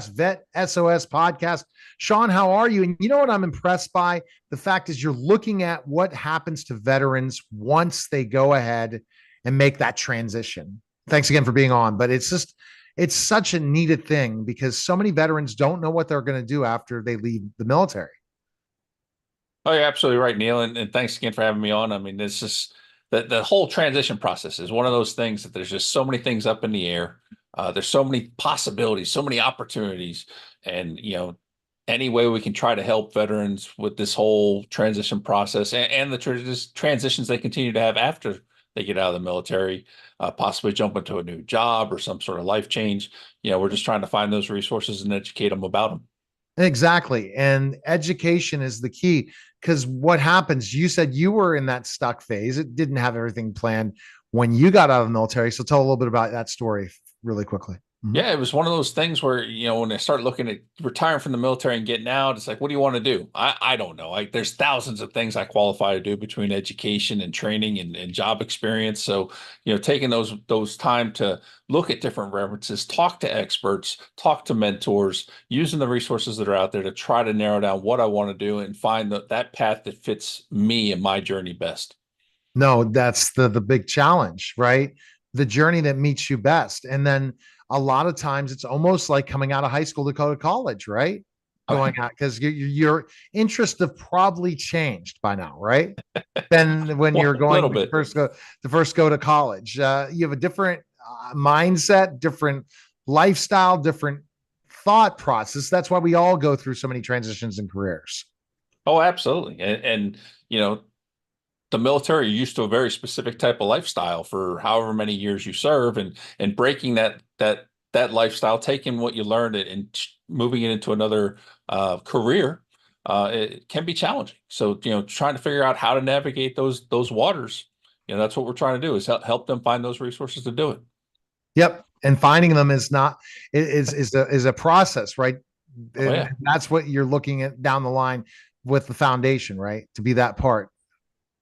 Vet SOS podcast. Sean, how are you? And you know what I'm impressed by? The fact is you're looking at what happens to veterans once they go ahead and make that transition. Thanks again for being on. But it's such a needed thing because so many veterans don't know what they're going to do after they leave the military. Oh, you're absolutely right, Neil. And thanks again for having me on. I mean, it's just the whole transition process is one of those things that there's just so many things up in the air. There's so many possibilities, so many opportunities. And, any way we can try to help veterans with this whole transition process and the transitions they continue to have after they get out of the military, possibly jump into a new job or some sort of life change. We're just trying to find those resources and educate them about them. Exactly. And education is the key because what happens, you said you were in that stuck phase. It didn't have everything planned when you got out of the military. So tell a little bit about that story really quickly. Mhm. Yeah, it was one of those things where, when I start looking at retiring from the military and getting out, it's like, what do you want to do? I don't know. Like there's thousands of things I qualify to do between education and training and job experience. So, taking those time to look at different references, talk to experts, talk to mentors, using the resources that are out there to try to narrow down what I want to do and find that path that fits me and my journey best. No, that's the big challenge, right? The journey that meets you best. And then a lot of times it's almost like coming out of high school to go to college, right? Going out because your interests have probably changed by now, right? Than when Well, you're a little going to bit. first go to college. You have a different mindset, different lifestyle, different thought process. That's why we all go through so many transitions in careers. Oh, absolutely. And the military, you're used to a very specific type of lifestyle for however many years you serve, and breaking that lifestyle, taking what you learned and moving it into another career, it can be challenging. So, trying to figure out how to navigate those waters, that's what we're trying to do is help them find those resources to do it. Yep. And finding them is not is a process, right? Oh And yeah. that's what you're looking at down the line with the foundation, right? To be that part.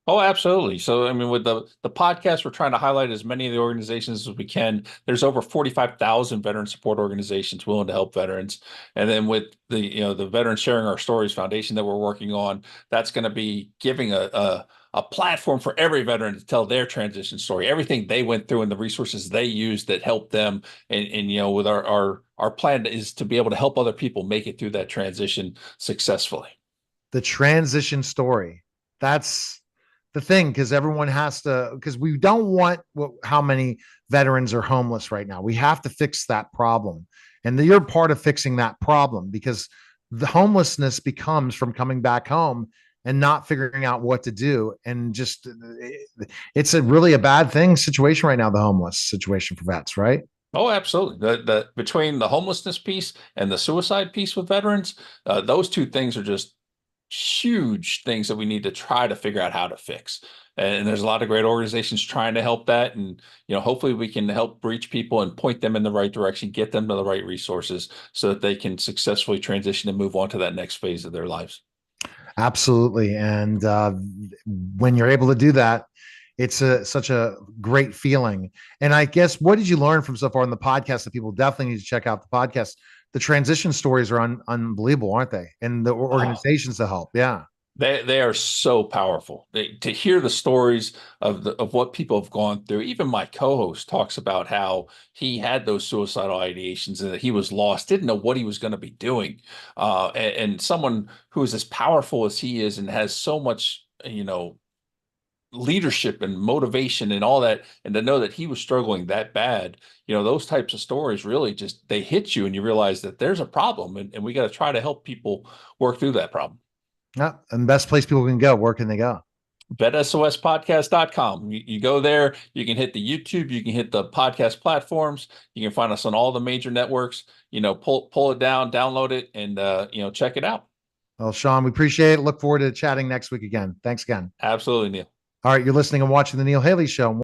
Oh, absolutely. So, I mean, with the podcast, we're trying to highlight as many of the organizations as we can. There's over 45,000 veteran support organizations willing to help veterans. And then with the Veterans Sharing Our Stories Foundation that we're working on, that's going to be giving a platform for every veteran to tell their transition story, everything they went through and the resources they used that helped them. And with our plan is to be able to help other people make it through that transition successfully. The transition story. That's the thing because everyone has to because we don't want how many veterans are homeless right now. We have to fix that problem, and you're part of fixing that problem because the homelessness becomes from coming back home and not figuring out what to do, and just it's a really a bad thing situation right now. The homeless situation for vets, right? Oh, absolutely. The between the homelessness piece and the suicide piece with veterans, those two things are just huge things that we need to try to figure out how to fix. And there's a lot of great organizations trying to help that. And, hopefully we can help reach people and point them in the right direction, get them to the right resources so that they can successfully transition and move on to that next phase of their lives. Absolutely. And when you're able to do that, it's such a great feeling. And I guess, what did you learn from so far in the podcast that people definitely need to check out the podcast? The transition stories are unbelievable, aren't they? And the Oh, organizations to help. Yeah. they are so powerful. To hear the stories of what people have gone through. Even my co-host talks about how he had those suicidal ideations and that he was lost, didn't know what he was going to be doing. And someone who is as powerful as he is and has so much, leadership and motivation and all that, and to know that he was struggling that bad, those types of stories really just they hit you and you realize that there's a problem, and we got to try to help people work through that problem. Yeah. And the best place people can go, where can they go? VetSOSpodcast.com. You go there, you can hit the YouTube, you can hit the podcast platforms, you can find us on all the major networks. Pull it down, download it, and check it out. Well, Sean, we appreciate it. Look forward to chatting next week again. Thanks again. Absolutely, Neil. All right. You're listening and watching The Neil Haley Show.